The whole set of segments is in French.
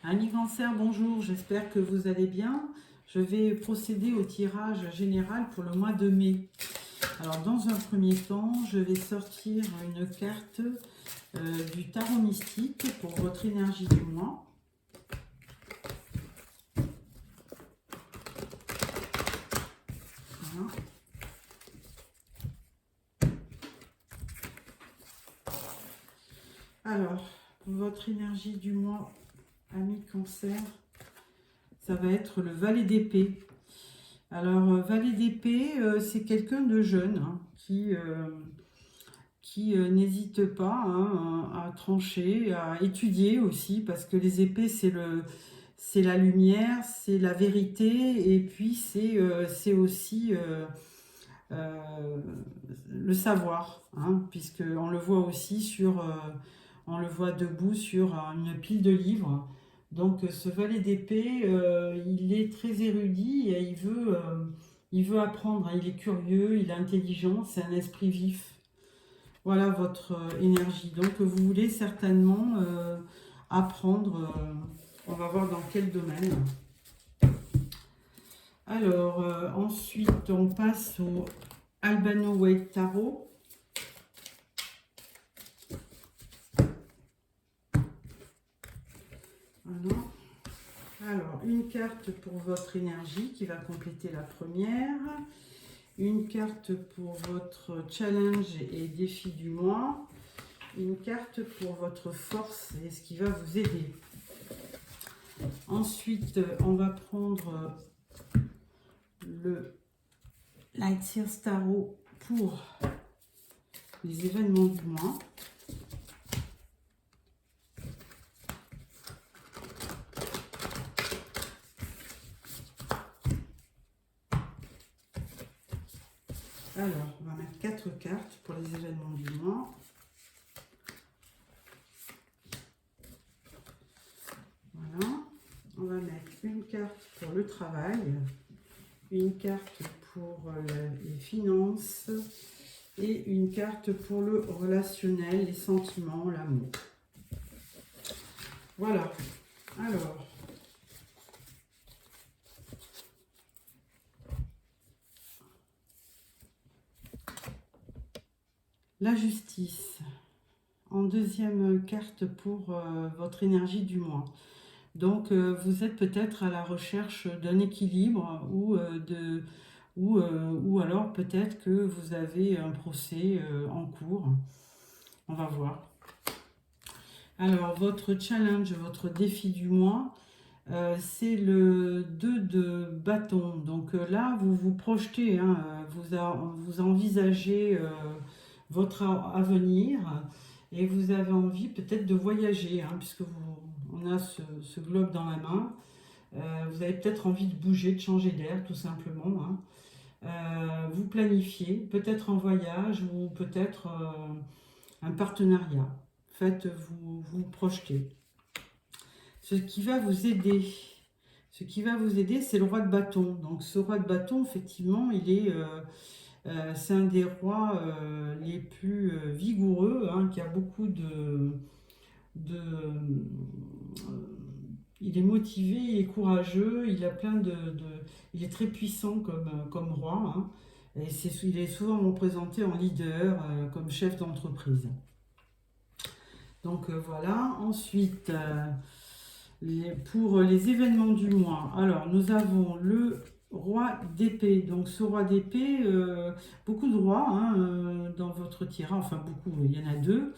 Amis Cancer, bonjour, j'espère que vous allez bien. Je vais procéder au tirage général pour le mois de mai. Alors, dans un premier temps, je vais sortir une carte du tarot mystique pour votre énergie du mois. Voilà. Alors, pour votre énergie du mois, amis Cancer, ça va être le valet d'épée. Alors, valet d'épée, c'est quelqu'un de jeune qui n'hésite pas à trancher, à étudier aussi, parce que les épées, c'est la lumière, c'est la vérité, et puis c'est aussi le savoir, puisque on le voit aussi on le voit debout sur une pile de livres. Donc ce valet d'épée, il est très érudit et il veut apprendre, il est curieux, il est intelligent, c'est un esprit vif. Voilà votre énergie. Donc vous voulez certainement apprendre, on va voir dans quel domaine. Alors ensuite on passe au Albano White Tarot. Voilà. Alors une carte pour votre énergie qui va compléter la première. Une carte pour votre challenge et défi du mois. Une carte pour votre force et ce qui va vous aider. Ensuite, on va prendre le Light Seers Tarot pour les événements du mois. Alors, on va mettre 4 cartes pour les événements du mois. Voilà. On va mettre une carte pour le travail, une carte pour les finances et une carte pour le relationnel, les sentiments, l'amour. Voilà. Alors, la justice, en deuxième carte pour votre énergie du mois. Donc, vous êtes peut-être à la recherche d'un équilibre ou alors peut-être que vous avez un procès en cours. On va voir. Alors, votre challenge, votre défi du mois, c'est le 2 de bâton. Donc là, vous vous projetez, vous envisagez votre avenir et vous avez envie peut-être de voyager, puisque on a ce globe dans la main. Vous avez peut-être envie de bouger, de changer d'air, tout simplement. Vous planifiez, peut-être un voyage ou peut-être un partenariat. Vous projetez. Ce qui va vous aider, c'est le roi de bâton. Donc ce roi de bâton, effectivement, c'est un des rois les plus vigoureux, qui a beaucoup il est motivé, il est courageux, il a il est très puissant comme roi. Et il est souvent représenté en leader, comme chef d'entreprise. Donc voilà. Ensuite, pour les événements du mois, alors nous avons le roi d'épée. Donc ce roi d'épée, beaucoup de rois dans votre tirage, enfin beaucoup, il y en a 2.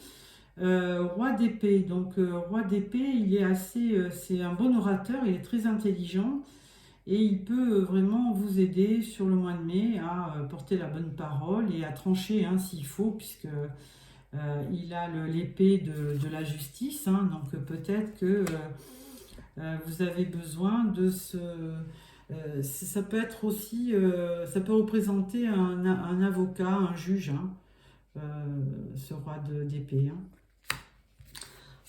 Roi d'épée, donc roi d'épée, c'est un bon orateur, il est très intelligent et il peut vraiment vous aider sur le mois de mai à porter la bonne parole et à trancher s'il faut, puisque il a l'épée de la justice, donc peut-être que vous avez besoin de ça peut être aussi, ça peut représenter un avocat, un juge, ce roi d'épée.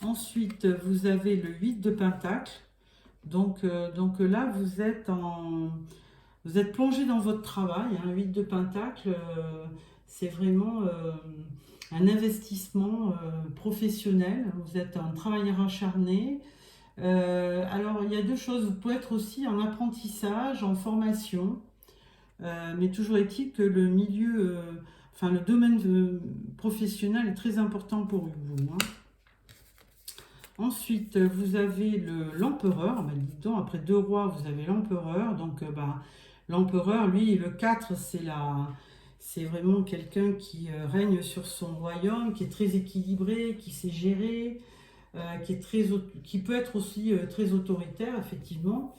Ensuite, vous avez le 8 de Pentacle. Donc là, vous êtes plongé dans votre travail. 8 de Pentacle, c'est vraiment un investissement professionnel. Vous êtes un travailleur acharné. Alors, il y a deux choses. Vous pouvez être aussi en apprentissage, en formation, mais toujours est-il que le milieu, enfin le domaine professionnel est très important pour vous, hein. Ensuite, vous avez l'empereur. Ben, dis donc, après deux rois, vous avez l'empereur. Donc, l'empereur, lui, le 4, c'est vraiment quelqu'un qui règne sur son royaume, qui est très équilibré, qui sait gérer, qui peut être aussi très autoritaire, effectivement.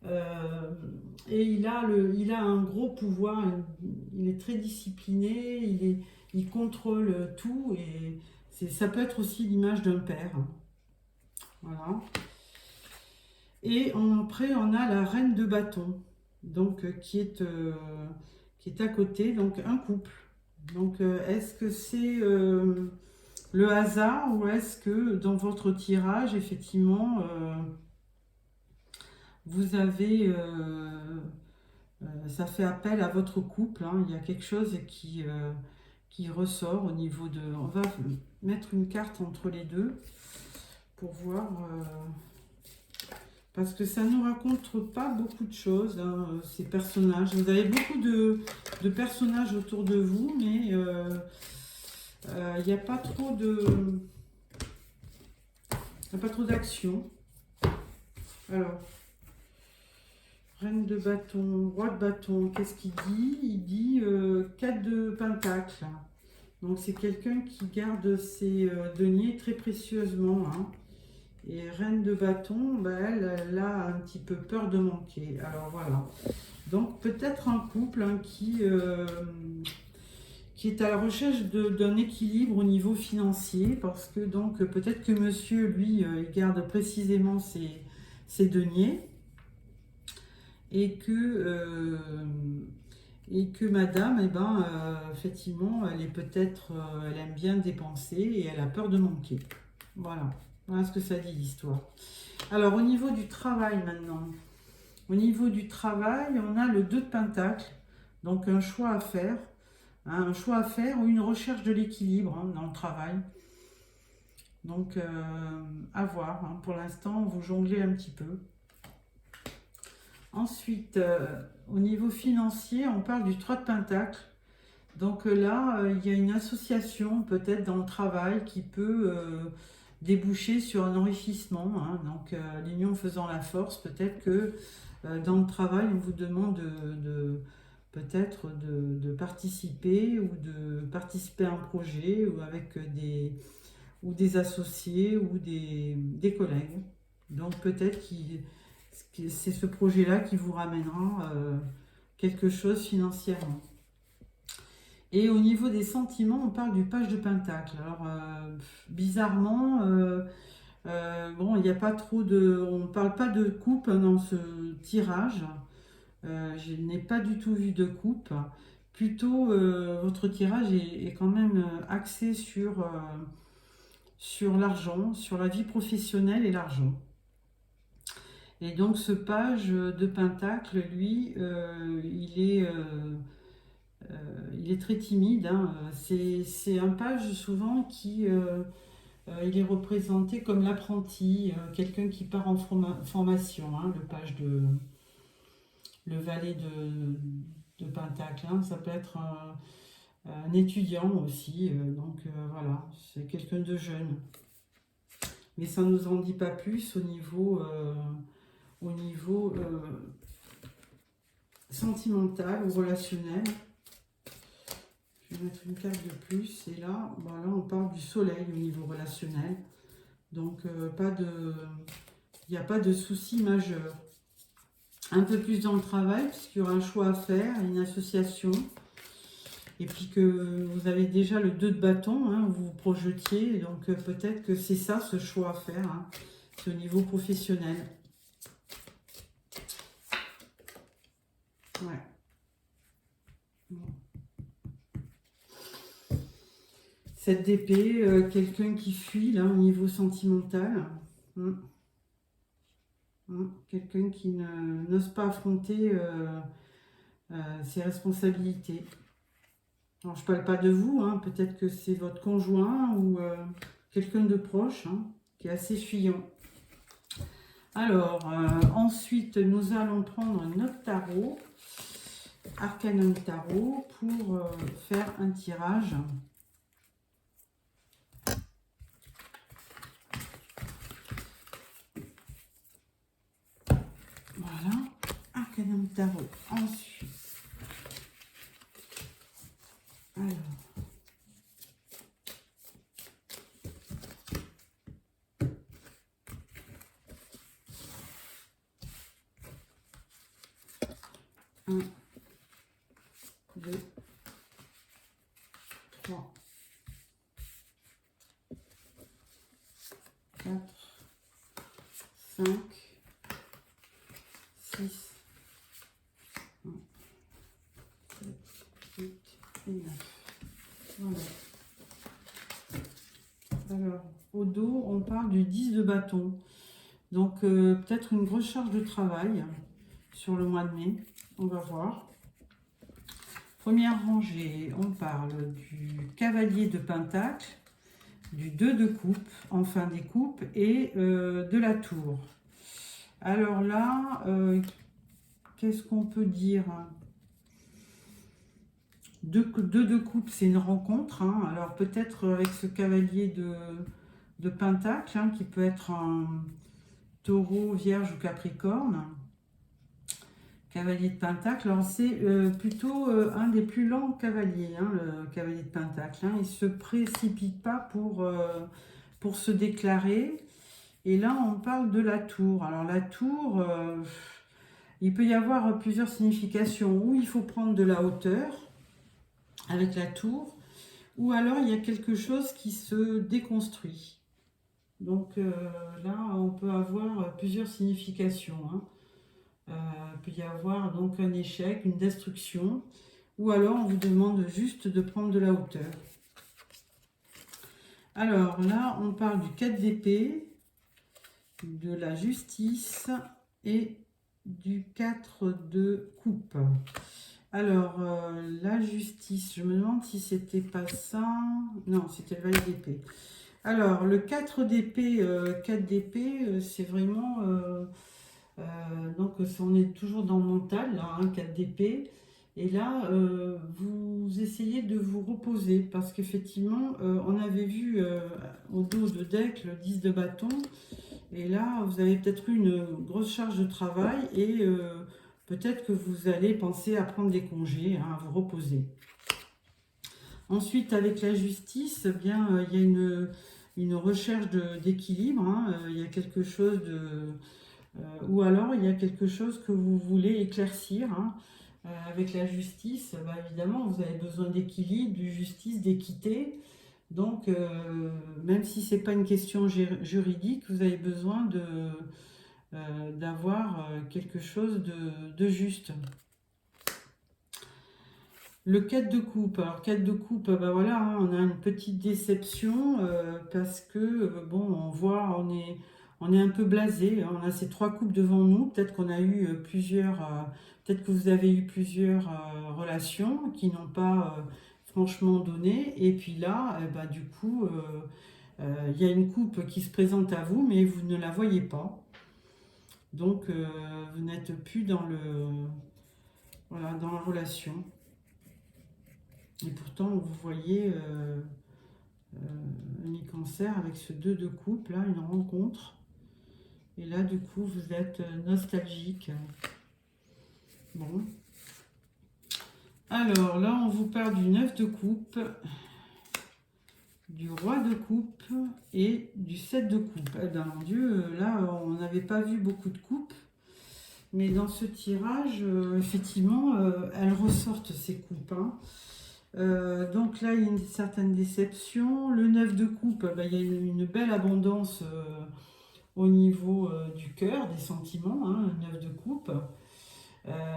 Euh, et il a un gros pouvoir, il est très discipliné, il contrôle tout, et ça peut être aussi l'image d'un père. Voilà. Et après, on a la reine de bâton, donc qui est à côté, donc un couple. Donc, est-ce que c'est le hasard ou est-ce que dans votre tirage, effectivement, vous avez, ça fait appel à votre couple, hein. Il y a quelque chose qui ressort au niveau de... On va mettre une carte entre les deux pour voir... parce que ça ne nous raconte pas beaucoup de choses, hein, ces personnages. Vous avez beaucoup de personnages autour de vous, mais il n'y a pas trop de... Il n'y a pas trop d'action. Alors... Reine de bâton, roi de bâton, qu'est-ce qu'il dit? Il dit 4 de pentacle. Donc c'est quelqu'un qui garde ses deniers très précieusement, hein. Et reine de bâton, elle a un petit peu peur de manquer. Alors voilà. Donc peut-être un couple, hein, qui est à la recherche d'un équilibre au niveau financier. Parce que donc peut-être que monsieur, lui, il garde précisément ses deniers. Et que madame, effectivement, elle est peut-être, elle aime bien dépenser et elle a peur de manquer. Voilà, voilà ce que ça dit l'histoire. Alors au niveau du travail maintenant, au niveau du travail, on a le 2 de pentacle, donc un choix à faire, hein, un choix à faire ou une recherche de l'équilibre, hein, dans le travail. Donc à voir, hein. Pour l'instant, vous jonglez un petit peu. Ensuite, au niveau financier, on parle du 3 de pentacle. Donc là, il y a une association peut-être dans le travail qui peut déboucher sur un enrichissement, hein. Donc l'union faisant la force, peut-être que dans le travail, on vous demande peut-être de participer ou de participer à un projet ou avec des associés ou des collègues. Donc peut-être c'est ce projet-là qui vous ramènera quelque chose financièrement. Et au niveau des sentiments, on parle du page de pentacle. Alors, bizarrement, bon, il n'y a pas trop de... On ne parle pas de coupe, hein, dans ce tirage. Je n'ai pas du tout vu de coupe. Plutôt, votre tirage est quand même axé sur l'argent, sur la vie professionnelle et l'argent. Et donc ce page de pentacle, lui, il est très timide, hein. C'est un page souvent il est représenté comme l'apprenti, quelqu'un qui part en formation, hein, le valet de pentacle, hein. Ça peut être un étudiant aussi, donc voilà, c'est quelqu'un de jeune. Mais ça ne nous en dit pas plus au niveau sentimental ou relationnel. Je vais mettre une carte de plus. Et là, voilà, on parle du soleil au niveau relationnel. Donc, il n'y a pas de souci majeur. Un peu plus dans le travail, puisqu'il y aura un choix à faire, une association. Et puis que vous avez déjà le 2 de bâton, hein, vous vous projetiez. Donc, peut-être que c'est ça, ce choix à faire, hein, c'est au niveau professionnel. Ouais. Bon. Cette d'épée, quelqu'un qui fuit là au niveau sentimental. Quelqu'un qui n'ose pas affronter ses responsabilités. Alors je ne parle pas de vous, hein, peut-être que c'est votre conjoint ou quelqu'un de proche, hein, qui est assez fuyant. Alors, ensuite, nous allons prendre notre tarot, Arcanum Tarot, pour faire un tirage. Voilà, Arcanum Tarot. Ensuite, alors, un, 2, 3, 4, 5, 6, 7, 8 et 9. Voilà. Alors, au dos, on parle du 10 de bâton. Donc, peut-être une grosse charge de travail sur le mois de mai. On va voir. Première rangée, on parle du cavalier de pentacle, du 2 de coupe, en fin des coupes, et de la tour. Alors là, qu'est-ce qu'on peut dire? 2 de coupe, c'est une rencontre. Hein. Alors peut-être avec ce cavalier de pentacle, hein, qui peut être un taureau, vierge ou capricorne. Cavalier de pentacle, alors c'est plutôt un des plus lents cavaliers, hein, le cavalier de pentacle. Hein. Il ne se précipite pas pour se déclarer. Et là, on parle de la tour. Alors la tour, il peut y avoir plusieurs significations. Ou il faut prendre de la hauteur avec la tour, ou alors il y a quelque chose qui se déconstruit. Donc là, on peut avoir plusieurs significations. Hein. Il peut y avoir donc un échec, une destruction, ou alors on vous demande juste de prendre de la hauteur. Alors là, on parle du 4 d'épée, de la justice et du 4 de coupe. Alors, la justice, je me demande si c'était pas ça. Non, c'était le valet d'épée. Alors, le 4 d'épée, c'est vraiment... donc, on est toujours dans le mental, là, hein, 4 d'épée. Et là, vous essayez de vous reposer parce qu'effectivement, on avait vu au dos de deck le 10 de bâton. Et là, vous avez peut-être eu une grosse charge de travail et peut-être que vous allez penser à prendre des congés, hein, à vous reposer. Ensuite, avec la justice, eh bien, il y a une recherche d'équilibre. Hein, il y a quelque chose de... ou alors, il y a quelque chose que vous voulez éclaircir. Hein. Avec la justice, bah, évidemment, vous avez besoin d'équilibre, de justice, d'équité. Donc, même si ce n'est pas une question juridique, vous avez besoin d'avoir quelque chose de juste. Le 4 de coupe. Alors, 4 de coupe, bah voilà, hein, on a une petite déception parce que, bon, on voit, on est un peu blasé. On a ces 3 coupes devant nous. Peut-être qu'on a eu peut-être que vous avez eu plusieurs relations qui n'ont pas franchement donné. Et puis là, bah, du coup, il y a une coupe qui se présente à vous, mais vous ne la voyez pas. Donc, vous n'êtes plus voilà, dans la relation. Et pourtant, vous voyez un cancer avec ce 2 de coupe, là, une rencontre. Et là, du coup, vous êtes nostalgique. Bon. Alors, là, on vous parle du 9 de coupe, du roi de coupe et du 7 de coupe. Eh bien, mon Dieu, là, on n'avait pas vu beaucoup de coupes. Mais dans ce tirage, effectivement, elles ressortent ces coupes. Hein. Donc là, il y a une certaine déception. Le 9 de coupe, bah, il y a une belle abondance au niveau du cœur, des sentiments. Hein, le 9 de coupe.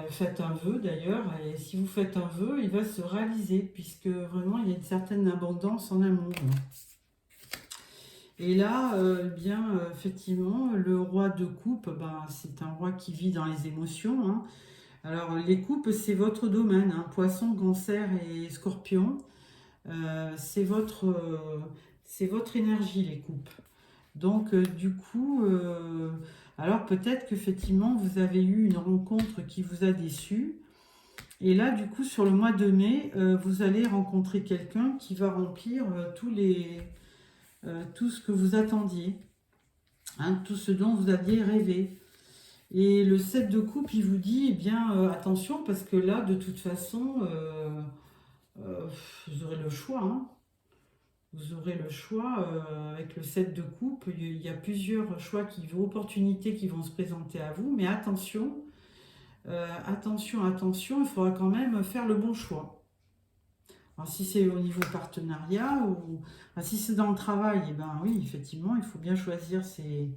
Faites un vœu d'ailleurs, et si vous faites un vœu, il va se réaliser, puisque vraiment, il y a une certaine abondance en amour. Et là, bien, effectivement, le roi de coupe, bah, c'est un roi qui vit dans les émotions. Hein. Alors, les coupes, c'est votre domaine. Hein. Poisson, cancer et scorpion, c'est votre énergie, les coupes. Donc, du coup, Alors peut-être qu'effectivement, vous avez eu une rencontre qui vous a déçu. Et là, du coup, sur le mois de mai, vous allez rencontrer quelqu'un qui va remplir tout ce que vous attendiez, hein, tout ce dont vous aviez rêvé. Et le 7 de coupe, il vous dit, eh bien, attention, parce que là, de toute façon, vous aurez le choix, hein. Vous aurez le choix avec le 7 de coupe. Il y a plusieurs choix, opportunités qui vont se présenter à vous. Mais attention, attention, il faudra quand même faire le bon choix. Alors, si c'est au niveau partenariat ou si c'est dans le travail, eh ben oui, effectivement, il faut bien choisir ses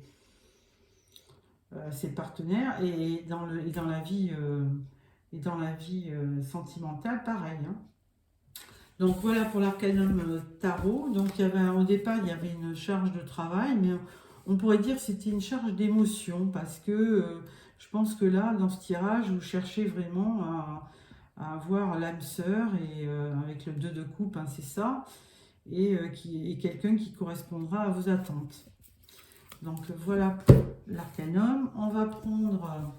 partenaires. Et dans la vie, sentimentale, pareil, hein. Donc voilà pour l'arcanum tarot. Donc au départ, il y avait une charge de travail, mais on pourrait dire que c'était une charge d'émotion parce que je pense que là, dans ce tirage, vous cherchez vraiment à avoir l'âme sœur et avec le 2 de coupe, hein, c'est ça, et quelqu'un qui correspondra à vos attentes. Donc voilà pour l'arcanum. On va prendre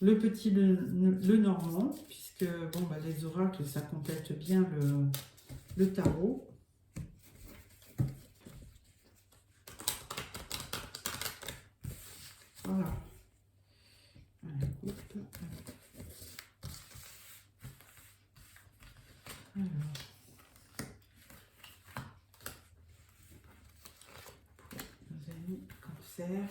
le petit le normand, puisque bon, bah, les oracles, ça complète bien le tarot. Voilà. Alors, pour nos amis Cancer.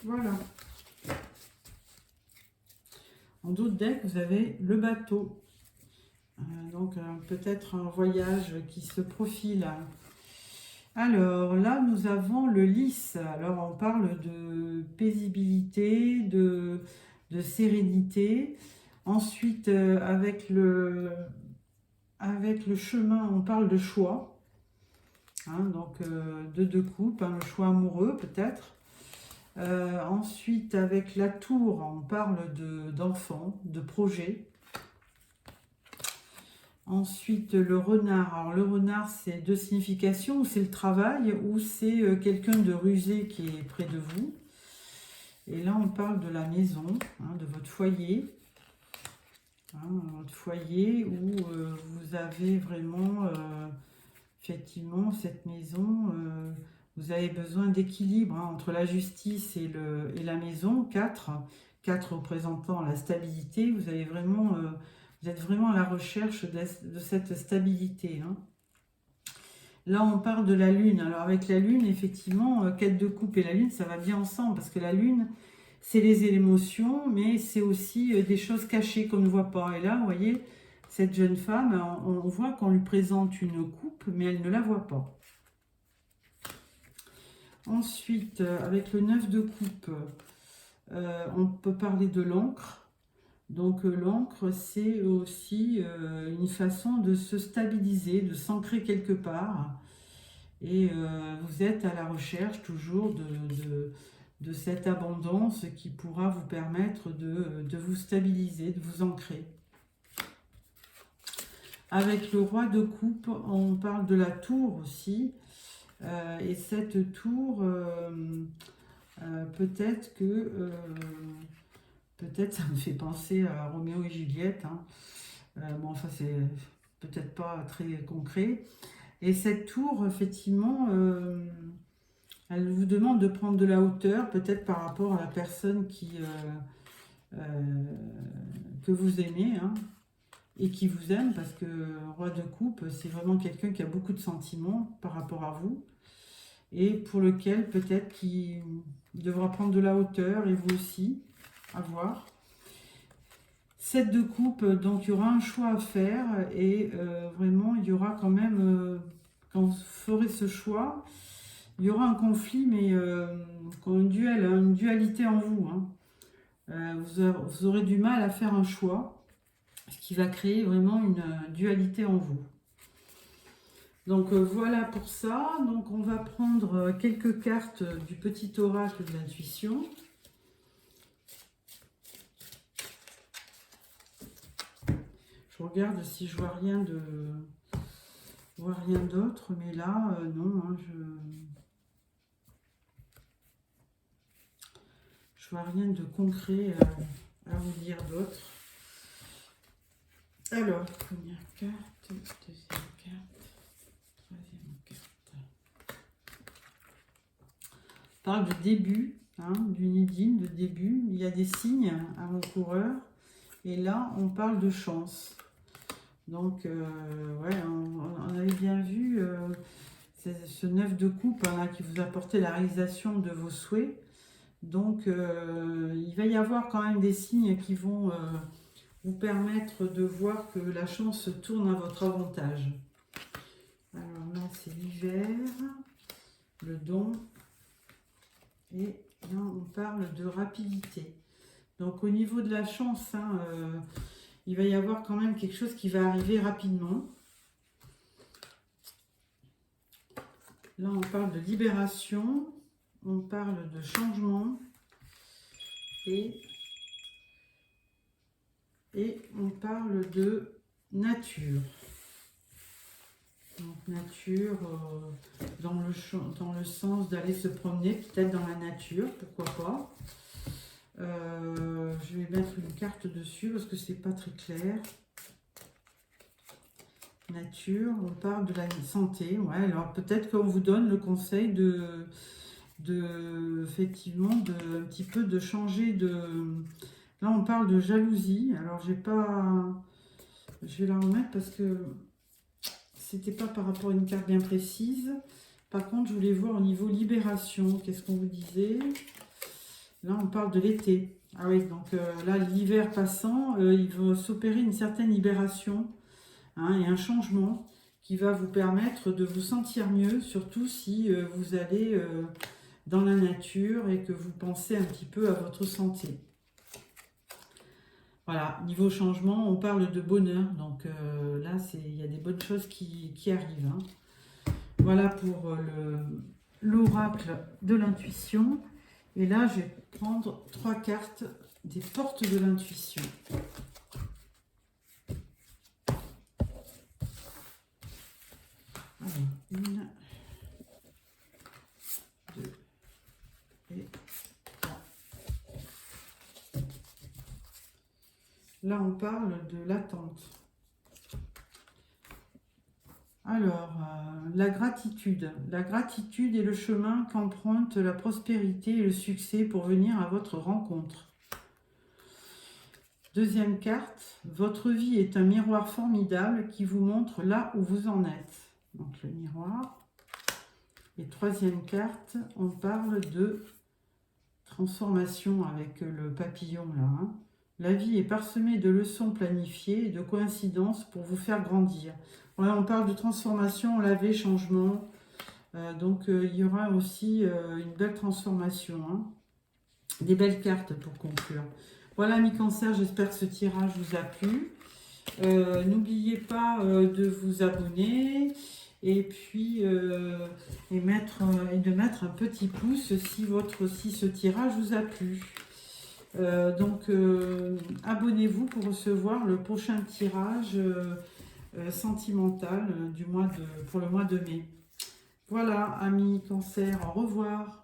Voilà. En dos de deck, vous avez le bateau. Donc, peut-être un voyage qui se profile. Alors, là, nous avons le lys. Alors, on parle de paisibilité, de sérénité. Ensuite, avec le chemin, on parle de choix. Hein, donc, de 2 coupes, hein, le choix amoureux, peut-être. Ensuite, avec la tour, on parle d'enfants, de projets. Ensuite, le renard. Alors, le renard, c'est 2 significations. C'est le travail ou c'est quelqu'un de rusé qui est près de vous. Et là, on parle de la maison, hein, de votre foyer. Hein, votre foyer où vous avez vraiment, effectivement, cette maison... vous avez besoin d'équilibre, hein, entre la justice et la maison, 4 représentant la stabilité. Vous êtes vraiment à la recherche de cette stabilité, hein. Là, on parle de la lune. Alors, avec la lune, effectivement, 4 de coupe et la lune, ça va bien ensemble, parce que la lune, c'est les émotions, mais c'est aussi des choses cachées qu'on ne voit pas. Et là, vous voyez, cette jeune femme, on voit qu'on lui présente une coupe, mais elle ne la voit pas. Ensuite, avec le 9 de coupe, on peut parler de l'encre. Donc l'encre, c'est aussi une façon de se stabiliser, de s'ancrer quelque part. Et vous êtes à la recherche toujours de cette abondance qui pourra vous permettre de vous stabiliser, de vous ancrer. Avec le roi de coupe, on parle de la tour aussi. Et cette tour, peut-être ça me fait penser à Roméo et Juliette, hein. Bon, enfin, c'est peut-être pas très concret. Et cette tour, effectivement, elle vous demande de prendre de la hauteur, peut-être par rapport à la personne que vous aimez, hein, et qui vous aime, parce que roi de coupe, c'est vraiment quelqu'un qui a beaucoup de sentiments par rapport à vous, et pour lequel peut-être qu'il devra prendre de la hauteur, et vous aussi, à voir. 7 de coupe, donc il y aura un choix à faire, et vraiment il y aura quand même, quand vous ferez ce choix, il y aura un conflit, mais un duel, hein, une dualité en vous, hein. Vous aurez du mal à faire un choix, ce qui va créer vraiment une dualité en vous. Donc voilà pour ça. Donc on va prendre quelques cartes du petit oracle de l'intuition. Je regarde si je vois rien d'autre, mais là, non, hein, je vois rien de concret à vous dire d'autre. Alors, première carte, deuxième carte, troisième carte. On parle de début, hein, d'une idylle, de début. Il y a des signes avant-coureurs. Et là, on parle de chance. Donc, ouais, on avait bien vu ce 9 de coupe hein, qui vous apportait la réalisation de vos souhaits. Donc, il va y avoir quand même des signes qui vont vous permettre de voir que la chance se tourne à votre avantage. Alors là, c'est l'hiver, le don, et là, on parle de rapidité. Donc, au niveau de la chance, hein, il va y avoir quand même quelque chose qui va arriver rapidement. Là, on parle de libération, on parle de changement, et on parle de nature. Donc nature dans le sens d'aller se promener peut-être dans la nature, pourquoi pas. Je vais mettre une carte dessus parce que c'est pas très clair. Nature, on parle de la santé. Ouais, alors peut-être qu'on vous donne le conseil effectivement un petit peu de changer de. Là, on parle de jalousie. Alors, j'ai pas. Je vais la remettre parce que c'était pas par rapport à une carte bien précise. Par contre, je voulais voir au niveau libération. Qu'est-ce qu'on vous disait? Là, on parle de l'été. Ah oui, donc là, l'hiver passant, il va s'opérer une certaine libération hein, et un changement qui va vous permettre de vous sentir mieux, surtout si vous allez dans la nature et que vous pensez un petit peu à votre santé. Voilà, niveau changement, on parle de bonheur. Donc là, il y a des bonnes choses qui arrivent. Hein. Voilà pour l'oracle de l'intuition. Et là, je vais prendre 3 cartes des portes de l'intuition. Alors, 1, 2 et 3. Là, on parle de l'attente. Alors, la gratitude. La gratitude est le chemin qu'emprunte la prospérité et le succès pour venir à votre rencontre. Deuxième carte, votre vie est un miroir formidable qui vous montre là où vous en êtes. Donc le miroir. Et troisième carte, on parle de transformation avec le papillon là. Hein. La vie est parsemée de leçons planifiées et de coïncidences pour vous faire grandir. Ouais, on parle de transformation, laver, changement. Donc il y aura aussi une belle transformation. Hein. Des belles cartes pour conclure. Voilà mes cancers, j'espère que ce tirage vous a plu. N'oubliez pas de vous abonner et puis de mettre un petit pouce si ce tirage vous a plu. Donc abonnez-vous pour recevoir le prochain tirage sentimental pour le mois de mai. Voilà, amis cancer, au revoir.